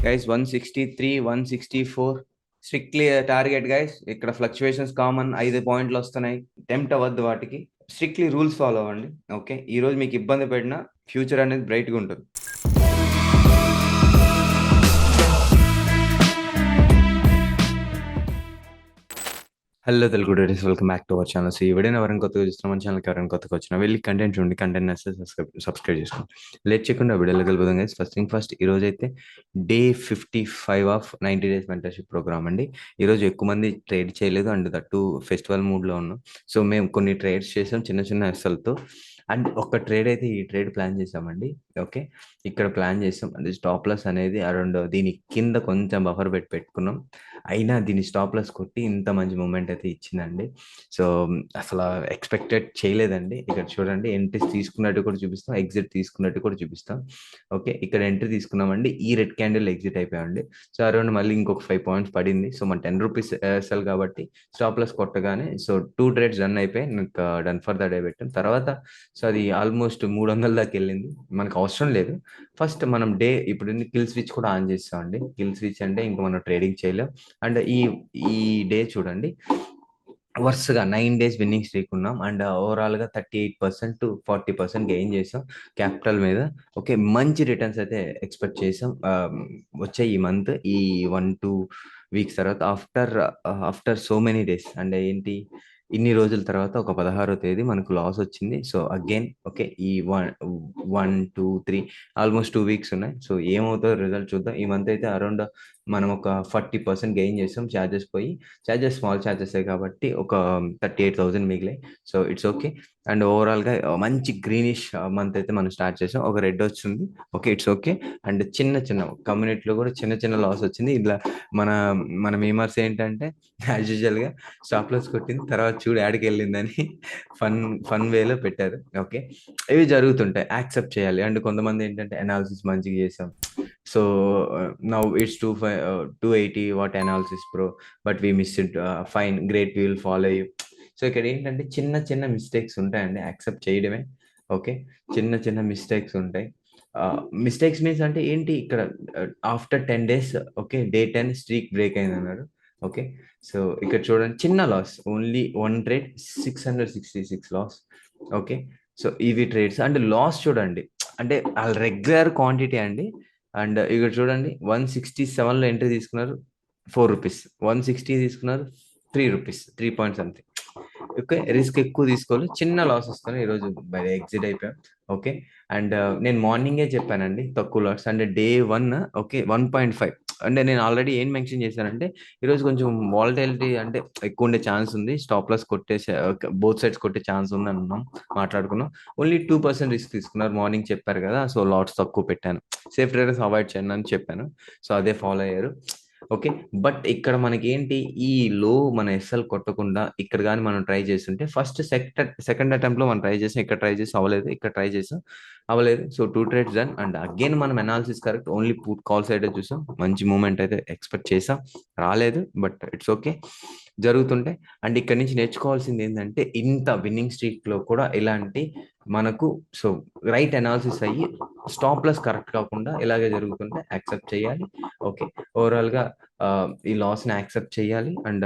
Guys 163, 164 strictly target guys. ఇక్కడ fluctuations common, 5 పాయింట్లు వస్తున్నాయి. టెంప్ట్ అవ్వద్దు వాటికి. స్ట్రిక్ట్లీ రూల్స్ ఫాలో అవ్వండి. ఓకే, ఈ రోజు మీకు ఇబ్బంది పడినా ఫ్యూచర్ అనేది బ్రైట్గా ఉంటుంది. Hello Telugu days, welcome back to our channel. So ఎవరైనా ఎవరైనా కొత్తగా చూస్తున్నా మన ఛానల్కి ఎవరైనా కొత్తగా వచ్చినా వెళ్ళి కంటెంట్ చూడండి, కంటెంట్ నచ్చితే సబ్స్క్రైబ్ చేసుకోండి. లేట్ చేయకుండా వీడియోలోకి వెళ్ళిపోదాం గైస్. ఫస్ట్ థింగ్ ఫస్ట్, ఈ రోజు అయితే day 55 of 90 days mentorship programme అండి. ఈరోజు ఎక్కువ మంది ట్రేడ్ చేయలేదు అండ్ దట్టు ఫెస్టివల్ మూడ్లో ఉన్నాం. సో మేము కొన్ని ట్రేడ్స్ చేసాం చిన్న చిన్న ఎస్ఎల్తో. అండ్ ఒక ట్రేడ్ అయితే ఈ ట్రేడ్ ప్లాన్ చేసామండి. ఓకే, ఇక్కడ ప్లాన్ చేసాం. అంటే స్టాప్ లాస్ అనేది అరౌండ్ దీని కింద కొంచెం బఫర్ పెట్టుకున్నాం. అయినా దీన్ని స్టాప్ లాస్ కొట్టి ఇంత మంచి మూమెంట్ అయితే ఇచ్చిందండి. సో అసలు ఎక్స్పెక్టెడ్ చేయలేదండి. ఇక్కడ చూడండి, ఎంట్రీస్ తీసుకున్నట్టు కూడా చూపిస్తాం, ఎగ్జిట్ తీసుకున్నట్టు కూడా చూపిస్తాం. ఓకే, ఇక్కడ ఎంట్రీ తీసుకున్నామండి, ఈ రెడ్ క్యాండిల్ ఎగ్జిట్ అయిపోయామండి. సో అరౌండ్ మళ్ళీ ఇంకొక 5 పాయింట్స్ పడింది. సో మన 10 రూపీస్ ఎస్ఎల్ కాబట్టి స్టాప్ లాస్ కొట్టగానే సో 2 ట్రేడ్స్ రన్ అయిపోయి నాకు డన్ ఫర్ ద డే పెట్టాం. తర్వాత సో అది ఆల్మోస్ట్ 300 దాకా వెళ్ళింది. మనకు అవసరం లేదు. ఫస్ట్ మనం డే ఇప్పుడు కిల్ స్విచ్ కూడా ఆన్ చేస్తామండి. కిల్ స్విచ్ అంటే ఇంకా మనం ట్రేడింగ్ చేయలేం. అండ్ ఈ డే చూడండి, వరుసగా 9 డేస్ విన్నింగ్ స్ట్రీక్ ఉన్నాం. అండ్ ఓవరాల్గా 38% టు 40% గెయిన్ చేసాం క్యాపిటల్ మీద. ఓకే, మంచి రిటర్న్స్ అయితే ఎక్స్పెక్ట్ చేసాం వచ్చాయి ఈ మంత్, ఈ 1-2 వీక్స్ తర్వాత ఆఫ్టర్ సో మెనీ డేస్. అంటే ఏంటి, ఇన్ని రోజుల తర్వాత ఒక 16వ తేదీ మనకు లాస్ వచ్చింది. సో అగైన్ ఓకే, ఈ 1-2-3 ఆల్మోస్ట్ 2 వీక్స్ ఉన్నాయి. సో ఏమవుతుందో రిజల్ట్ చూద్దాం. ఈ మంత్ అయితే అరౌండ్ మనం ఒక 40% గెయిన్ చేసాం. ఛార్జెస్ పోయి, ఛార్జెస్ స్మాల్ ఛార్జెస్ కాబట్టి ఒక 38,000 మిగిలాయి. So it's okay. అండ్ ఓవరాల్గా మంచి గ్రీనిష్ మంత్ అయితే మనం స్టార్ట్ చేసాం. ఒక రెడ్ వచ్చింది. Okay, it's okay. అండ్ చిన్న చిన్న కమ్యూనిటీలో కూడా చిన్న చిన్న లాస్ వచ్చింది. ఇలా మన మన మీమర్స్ ఏంటంటే యాజ్ యూజువల్గా స్టాప్ లాస్ కొట్టింది తర్వాత చూడు యాడికి వెళ్ళిందని ఫన్ ఫన్ వేలో పెట్టారు. ఓకే, ఇవి జరుగుతుంటాయి, యాక్సెప్ట్ చేయాలి. అండ్ కొంతమంది ఏంటంటే అనాలిసిస్ మంచిగా చేసాం, so now it's 280 what analysis pro, but we miss it, fine, great, we will follow you. So ఇక్కడ ఏంటంటే చిన్న చిన్న మిస్టేక్స్ ఉంటాయండి, యాక్సెప్ట్ చేయడమే. ఓకే, చిన్న చిన్న మిస్టేక్స్ ఉంటాయి. మిస్టేక్స్ మీన్స్ అంటే ఏంటి, ఇక్కడ after 10 days okay, day 10 streak break అయింది అన్నారు. ఓకే, సో ఇక్కడ చూడండి, చిన్న loss, only 1 trade 666 loss. Okay, so ఇవి ట్రేడ్స్ అండ్ లాస్ చూడండి, అంటే వాళ్ళ రెగ్యులర్ క్వాంటిటీ అండి. అండ్ ఇక్కడ చూడండి, 167లో ఎంట్రీ తీసుకున్నారు 4 రూపీస్, 160 తీసుకున్నారు 3 rupees, 3 point something. Okay, risk ఎక్కువ తీసుకోవాలి, చిన్న లాస్ వస్తాను. ఈరోజు బై ఎగ్జిట్ అయిపోయాం. ఓకే, అండ్ నేను మార్నింగే చెప్పానండి తక్కువ లాస్. అంటే డే 1 ఓకే 1.5. అంటే నేను ఆల్రెడీ ఏం మెన్షన్ చేశానంటే ఈరోజు కొంచెం వాలటిలిటీ అంటే ఎక్కువ ఉండే ఛాన్స్ ఉంది, స్టాప్ లాస్ కొట్టేసే బోత్ సైడ్స్ కొట్టే ఛాన్స్ ఉంది అన్నాం, మాట్లాడుకున్నాం. ఓన్లీ 2% రిస్క్ తీసుకున్నారు, మార్నింగ్ చెప్పారు కదా. సో లాట్స్ తక్కువ పెట్టాను, సేఫ్ ట్రేడర్స్ అవాయిడ్ చేయండి అని చెప్పాను. సో అదే ఫాలో అయ్యారు. ఓకే, బట్ ఇక్కడ మనకి ఏంటి, ఈ లో మన ఎస్ఎల్ కొట్టకుండా ఇక్కడ కానీ మనం ట్రై చేస్తుంటే ఫస్ట్ సెకండ్ అటెంప్ట్ లో మనం ట్రై చేసాం, ఇక్కడ ట్రై చేసి అవ్వలేదు, ఇక్కడ ట్రై చేసాం అవ్వలేదు. So 2 trades done. And again మనం analysis correct, only put call side చూసాం. మంచి మూమెంట్ అయితే ఎక్స్పెక్ట్ చేసాం, రాలేదు, బట్ ఇట్స్ ఓకే, జరుగుతుంటాయి. అండ్ ఇక్కడ నుంచి నేర్చుకోవాల్సింది ఏంటంటే, ఇంత విన్నింగ్ స్ట్రీక్ లో కూడా ఇలాంటి మనకు సో రైట్ అనాలిసిస్ అయ్యి స్టాప్ లాస్ కరెక్ట్ కాకుండా ఇలాగే జరుగుతుంటే యాక్సెప్ట్ చేయాలి. ఓకే, ఓవరాల్గా ఈ లాస్ని యాక్సెప్ట్ చేయాలి. అండ్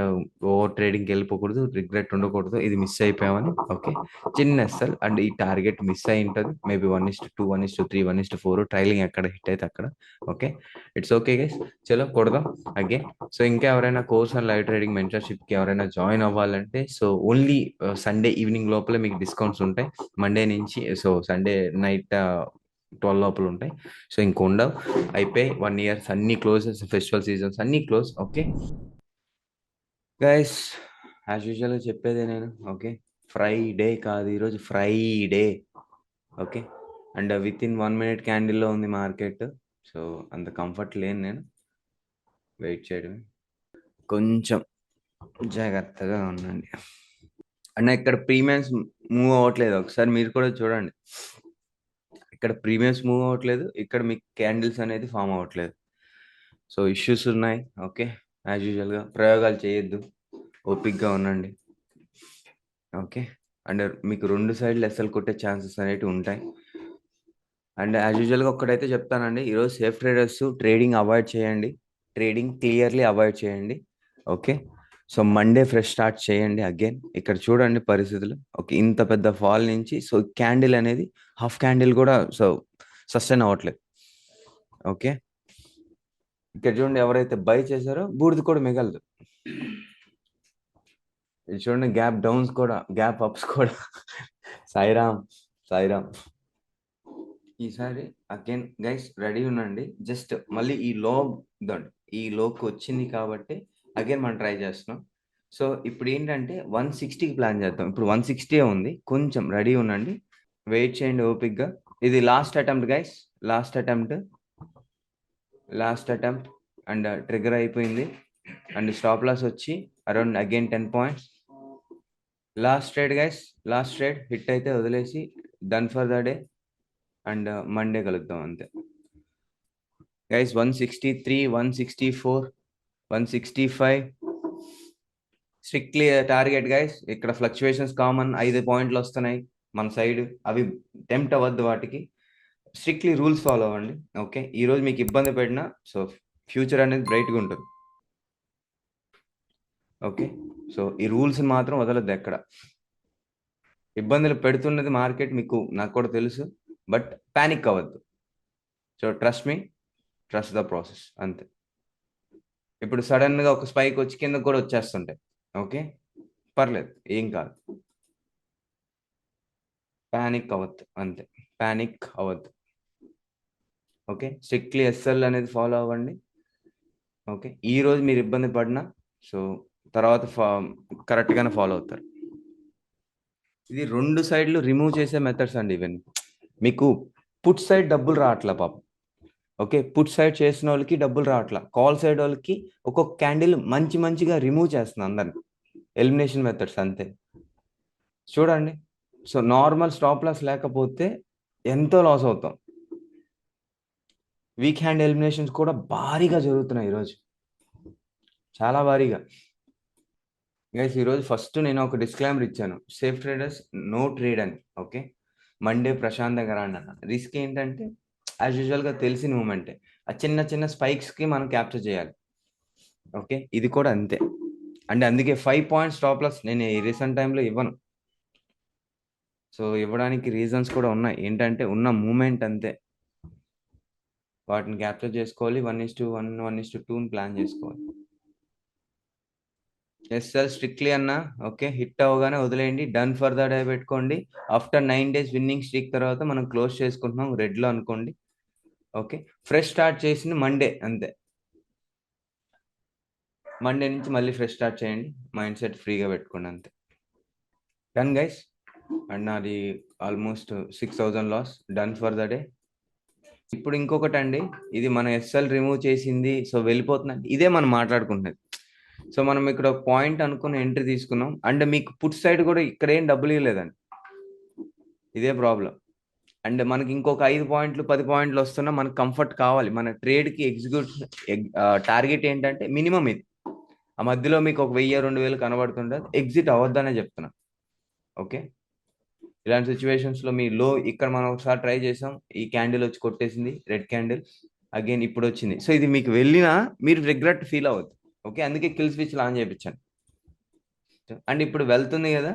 ఓవర్ ట్రేడింగ్కి వెళ్ళిపోకూడదు, రిగ్రెట్ ఉండకూడదు, ఇది మిస్ అయిపోయామని. ఓకే, చిన్న ఎస్ఎల్ అండ్ ఈ టార్గెట్ మిస్ అయి ఉంటుంది, మేబీ 1:2, 1:3, 1:4 ట్రైలింగ్ ఎక్కడ హిట్ అయితే అక్కడ. ఓకే, ఇట్స్ ఓకే గైస్, చలో కొడదాం అగైన్. సో ఇంకా ఎవరైనా కోర్స్ అండ్ లైవ్ ట్రేడింగ్ మెంటర్షిప్కి ఎవరైనా జాయిన్ అవ్వాలంటే సో ఓన్లీ సండే ఈవినింగ్ లోపల మీకు డిస్కౌంట్స్ ఉంటాయి. మండే నుంచి సో సండే నైట్ 12 లోపల ఉంటాయి. సో ఇంక ఉండవు, అయిపోయి 1 year అన్ని క్లోజ్, ఫెస్టివల్ సీజన్స్ అన్ని close. Okay guys, as usual చెప్పేదే నేను. ఓకే, ఫ్రైడే కాదు ఈరోజు, Friday. Okay, and with in 1 minute క్యాండిల్లో ఉంది మార్కెట్. సో అంత కంఫర్ట్ లేను నేను, వెయిట్ చేయడమే, కొంచెం జాగ్రత్తగా ఉండండి. అండ్ ఇక్కడ ప్రీమియమ్స్ మూవ్ అవ్వట్లేదు, ఒకసారి మీరు కూడా చూడండి. ఇక్కడ ప్రీమియమ్స్ మూవ్ అవ్వట్లేదు, ఇక్కడ మీకు క్యాండిల్స్ అనేది ఫామ్ అవ్వట్లేదు. సో ఇష్యూస్ ఉన్నాయి. ఓకే, యాజ్ యూజువల్గా ప్రయోగాలు చేయొద్దు, ఓపిక్గా ఉండండి. ఓకే, అండ్ మీకు 2 సైడ్లు ఎస్ఎల్ కొట్టే ఛాన్సెస్ అనేవి ఉంటాయి. అండ్ యాజ్ యూజువల్గా ఒక్కటైతే చెప్తానండి, ఈరోజు సేఫ్ ట్రేడర్స్ ట్రేడింగ్ అవాయిడ్ చేయండి, ట్రేడింగ్ క్లియర్లీ అవాయిడ్ చేయండి. Okay, so Monday fresh start చేయండి అగైన్. ఇక్కడ చూడండి పరిస్థితులు, ఓకే ఇంత పెద్ద ఫాల్ నుంచి సో క్యాండిల్ అనేది హాఫ్ క్యాండిల్ కూడా సో సస్టైన్ అవ్వట్లేదు. ఓకే, ఇక్కడ చూడండి ఎవరైతే బై చేశారో బూడిద కూడా మిగలదు. ఇది చూడండి గ్యాప్ డౌన్స్ కూడా, గ్యాప్ అప్స్ కూడా. సాయిరామ్, సాయిరామ్. ఈసారి అగైన్ గైస్ రెడీ ఉండండి. జస్ట్ మళ్ళీ ఈ లో దండి, ఈ లోకి వచ్చింది కాబట్టి అగైన్ మనం ట్రై చేస్తున్నాం. సో ఇప్పుడు ఏంటంటే 160కి ప్లాన్ చేద్దాం. ఇప్పుడు 160 ఉంది, కొంచెం రెడీ ఉండండి, వెయిట్ చేయండి ఓపిక్గా. ఇది last attempt guys, last attempt, last attempt. And trigger అయిపోయింది. అండ్ స్టాప్ లాస్ వచ్చి around again 10 points. Last trade guys, last trade hit అయితే వదిలేసి done for the day. And Monday కలుద్దాం అంతే గైస్. 163, 164, 165 strictly target guys. ఇక్కడ fluctuations common, 5 పాయింట్లు వస్తున్నాయి మన సైడ్, అవి టెంప్ట్ అవ్వద్దు వాటికి. స్ట్రిక్ట్లీ రూల్స్ ఫాలో అవ్వండి. ఓకే, ఈ రోజు మీకు ఇబ్బంది పెట్టినా సో ఫ్యూచర్ అనేది బ్రైట్గా ఉంటుంది. ఓకే, సో ఈ రూల్స్ మాత్రం వదలద్దు ఎక్కడ. ఇబ్బందులు పెడుతున్నది మార్కెట్ మీకు, నాకు కూడా తెలుసు, బట్ ప్యానిక్ అవ్వద్దు. So trust me, trust the process అంతే. ఇప్పుడు సడన్గా ఒక స్పైక్ వచ్చి కింద కూడా వచ్చేస్తుంటాయి. ఓకే, పర్లేదు, ఏం కాదు, ప్యానిక్ అవ్వద్దు అంతే, ప్యానిక్ అవ్వద్దు. ఓకే, స్ట్రిక్ట్లీ ఎస్ఎల్ అనేది ఫాలో అవ్వండి. ఓకే, ఈ రోజు మీరు ఇబ్బంది పడినా సో తర్వాత కరెక్ట్గానే ఫాలో అవుతారు. ఇది 2 సైడ్లు రిమూవ్ చేసే మెథడ్స్ అండి ఇవన్నీ. మీకు పుట్ సైడ్ డబ్బులు రావట్లే పాపం. ఓకే, పుట్ సైడ్ చేసిన వాళ్ళకి డబ్బులు రావట్లా, కాల్ సైడ్ వాళ్ళకి ఒక్కొక్క క్యాండిల్ మంచిగా రిమూవ్ చేస్తుంది అందరిని. ఎలిమినేషన్ మెథడ్స్ అంతే. చూడండి, సో నార్మల్ స్టాప్ లాస్ లేకపోతే ఎంతో లాస్ అవుతాం. వీక్ హ్యాండ్ ఎలిమినేషన్స్ కూడా భారీగా జరుగుతున్నాయి ఈరోజు, చాలా భారీగా. గైస్ ఈరోజు ఫస్ట్ నేను ఒక డిస్క్లైమర్ ఇచ్చాను, సేఫ్ ట్రేడర్స్ నో ట్రేడ్ అని. ఓకే, మండే ప్రశాంతంగా రండి అన్న. రిస్క్ ఏంటంటే యాజ్ యూజువల్గా తెలిసిన మూమెంటే, ఆ చిన్న స్పైక్స్కి మనం క్యాప్చర్ చేయాలి. ఓకే, ఇది కూడా అంతే. అంటే అందుకే 5 పాయింట్స్ స్టాప్ లాస్ నేను ఈ రీసెంట్ టైంలో ఇవ్వను. సో ఇవ్వడానికి రీజన్స్ కూడా ఉన్నాయి, ఏంటంటే ఉన్న మూమెంట్ అంతే, వాటిని క్యాప్చర్ చేసుకోవాలి. 1:1, 1:2 ప్లాన్ చేసుకోవాలి. ఎస్ఎల్ స్ట్రిక్ట్లీ అన్న. ఓకే, హిట్ అవగానే వదిలేయండి, డన్ ఫర్ ద డే పెట్టుకోండి. ఆఫ్టర్ 9 days విన్నింగ్ స్ట్రీక్ తర్వాత మనం క్లోజ్ చేసుకుంటున్నాం రెడ్లో అనుకోండి. ఓకే, ఫ్రెష్ స్టార్ట్ చేసింది మండే అంతే. మండే నుంచి మళ్ళీ ఫ్రెష్ స్టార్ట్ చేయండి, మైండ్ సెట్ ఫ్రీగా పెట్టుకోండి అంతే. Done guys. అండ్ నాది almost 6,000 loss, done for the day. ఇప్పుడు ఇంకొకటి అండి, ఇది మన ఎస్ఎల్ రిమూవ్ చేసింది సో వెళ్ళిపోతుందండి, ఇదే మనం మాట్లాడుకుంటున్నది. సో మనం ఇక్కడ పాయింట్ అనుకుని ఎంట్రీ తీసుకున్నాం, అండ్ మీకు పుట్ సైడ్ కూడా ఇక్కడ ఏం డబ్బులు ఇవ్వలేదండి, ఇదే ప్రాబ్లం. అండ్ మనకి ఇంకొక 5 పాయింట్లు 10 పాయింట్లు వస్తున్నా మనకు కంఫర్ట్ కావాలి. మన ట్రేడ్కి టార్గెట్ ఏంటంటే మినిమం ఇది. ఆ మధ్యలో మీకు ఒక 1000-2000 కనబడుతుంటే ఎగ్జిట్ అవ్వద్దనే చెప్తున్నా. ఓకే, ఇలాంటి సిచ్యువేషన్స్లో మీ లో ఇక్కడ మనం ఒకసారి ట్రై చేసాం, ఈ క్యాండిల్ వచ్చి కొట్టేసింది, రెడ్ క్యాండిల్ అగైన్ ఇప్పుడు వచ్చింది. సో ఇది మీకు వెళ్ళినా మీరు రిగ్రెట్ ఫీల్ అవ్వద్దు. ఓకే, అందుకే కిల్ స్విచ్ ఆన్ చేయించాను. అండ్ ఇప్పుడు వెళ్తుంది కదా,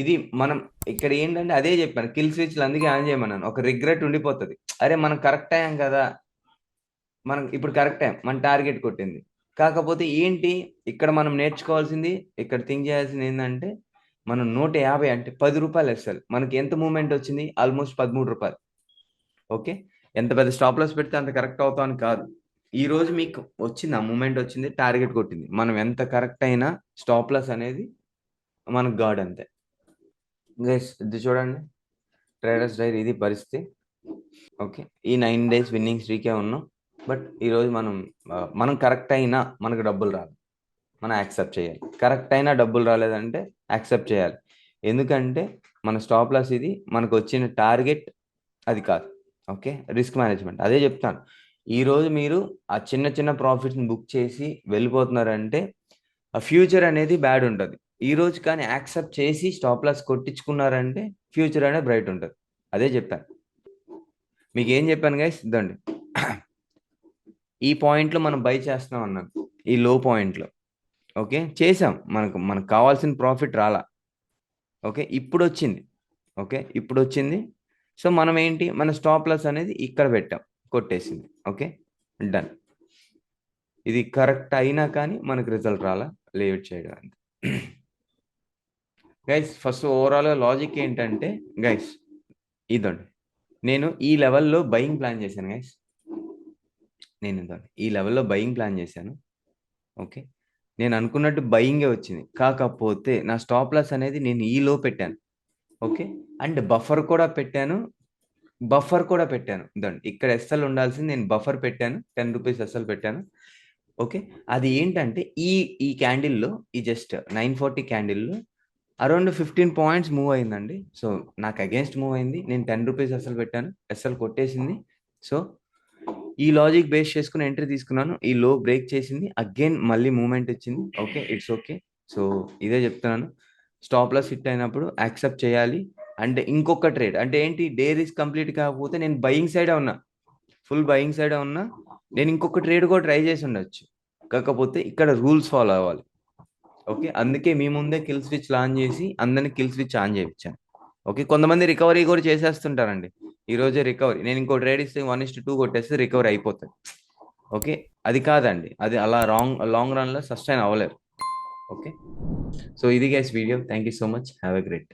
ఇది మనం ఇక్కడ ఏంటంటే అదే చెప్పాను, కిల్ స్విచ్లు అందుకే ఆన్ చేయమన్నాను. ఒక రిగ్రెట్ ఉండిపోతుంది, అరే మనం కరెక్ట్ అయ్యాం కదా, మనం ఇప్పుడు కరెక్ట్ అయ్యాం, మన టార్గెట్ కొట్టింది. కాకపోతే ఏంటి ఇక్కడ మనం నేర్చుకోవాల్సింది, ఇక్కడ థింక్ చేయాల్సింది ఏంటంటే మనం 150 అంటే 10 రూపాయలు ఎస్ఎల్, మనకి ఎంత మూమెంట్ వచ్చింది, ఆల్మోస్ట్ 13 రూపాయలు. ఓకే, ఎంత పెద్ద స్టాప్ లాస్ పెడితే అంత కరెక్ట్ అవుతామని కాదు, ఈ రోజు మీకు వచ్చింది, ఆ మూమెంట్ వచ్చింది, టార్గెట్ కొట్టింది, మనం ఎంత కరెక్ట్ అయినా స్టాప్ లాస్ అనేది మనకు గాడ్ అంతే. గైస్ ఇది చూడండి, ట్రేడర్స్ డైరీ ఇది పరిస్థితి. ఓకే, ఈ 9 days విన్నింగ్ స్ట్రీకే ఉన్నాం, బట్ ఈరోజు మనం కరెక్ట్ అయినా మనకు డబ్బులు రాదు, మనం యాక్సెప్ట్ చేయాలి. కరెక్ట్ అయినా డబ్బులు రాలేదంటే యాక్సెప్ట్ చేయాలి, ఎందుకంటే మన స్టాప్ లాస్ ఇది, మనకు వచ్చిన టార్గెట్ అది కాదు. ఓకే, రిస్క్ మేనేజ్మెంట్ అదే చెప్తాను. ఈరోజు మీరు ఆ చిన్న ప్రాఫిట్స్ని బుక్ చేసి వెళ్ళిపోతున్నారంటే ఆ ఫ్యూచర్ అనేది బ్యాడ్ ఉంటుంది. ఈ రోజు కానీ యాక్సెప్ట్ చేసి స్టాప్ లాస్ కొట్టించుకున్నారంటే ఫ్యూచర్ అనేది బ్రైట్ ఉంటుంది, అదే చెప్పాను. మీకు ఏం చెప్పాను గైస్, ఇదండి. ఈ పాయింట్లో మనం బై చేస్తున్నాం అన్నాను, ఈ లో పాయింట్లో. ఓకే, చేసాం, మనకు కావాల్సిన ప్రాఫిట్ రాలా. ఓకే, ఇప్పుడు వచ్చింది. ఓకే, ఇప్పుడు వచ్చింది. సో మనం ఏంటి, మన స్టాప్ లాస్ అనేది ఇక్కడ పెట్టాం, కొట్టేసింది. Okay, done. ఇది కరెక్ట్ అయినా కానీ మనకు రిజల్ట్ రాలా, లేట్ చేయడం అంతే. గైస్ ఫస్ట్ ఓవరాల్ లాజిక్ ఏంటంటే గైస్, ఇదండి, నేను ఈ లెవెల్లో బయింగ్ ప్లాన్ చేశాను గైస్. నేను ఇదండి ఈ లెవెల్లో బయింగ్ ప్లాన్ చేశాను. ఓకే, నేను అనుకున్నట్టు బయింగే వచ్చింది, కాకపోతే నా స్టాప్ లాస్ అనేది నేను ఈ లో పెట్టాను. ఓకే, అండ్ బఫర్ కూడా పెట్టాను ఇదండి. ఇక్కడ ఎస్ఎల్ ఉండాల్సింది, నేను బఫర్ పెట్టాను, ₹10 ఎస్ఎల్ పెట్టాను. ఓకే, అది ఏంటంటే ఈ క్యాండిల్లో, ఈ జస్ట్ 940 క్యాండిల్లో అరౌండ్ 15 పాయింట్స్ మూవ్ అయిందండి. సో నాకు అగేన్స్ట్ మూవ్ అయింది, నేను ₹10 ఎస్ఎల్ పెట్టాను, ఎస్ఎల్ కొట్టేసింది. సో ఈ లాజిక్ బేస్ చేసుకుని ఎంట్రీ తీసుకున్నాను, ఈ లో బ్రేక్ చేసింది, అగైన్ మళ్ళీ మూమెంట్ ఇచ్చింది. Okay, it's okay. సో ఇదే చెప్తున్నాను, స్టాప్ లాస్ హిట్ అయినప్పుడు యాక్సెప్ట్ చేయాలి. అండ్ ఇంకొక ట్రేడ్ అంటే ఏంటి, డే రిస్క్ కంప్లీట్ కాకపోతే నేను బయింగ్ సైడే ఉన్నా, ఫుల్ బయింగ్ సైడే ఉన్నా, నేను ఇంకొక ట్రేడ్ కూడా ట్రై చేసి ఉండొచ్చు, కాకపోతే ఇక్కడ రూల్స్ ఫాలో అవ్వాలి. ఓకే, అందుకే మీ ముందే కిల్ స్విచ్ ఆన్ చేసి అందరిని కిల్ స్విచ్ ఆన్ చేయించాను. ఓకే, కొంతమంది రికవరీ కూడా చేసేస్తుంటారండి, ఈ రోజే రికవరీ, నేను ఇంకో ట్రేడ్ ఇస్తే 1:2 కొట్టేస్తే రికవరీ అయిపోతుంది. ఓకే, అది కాదండి, అది అలా లాంగ్ రన్లో సస్టైన్ అవ్వలేరు. ఓకే, సో ఇది guys video. Thank you so much, have a great.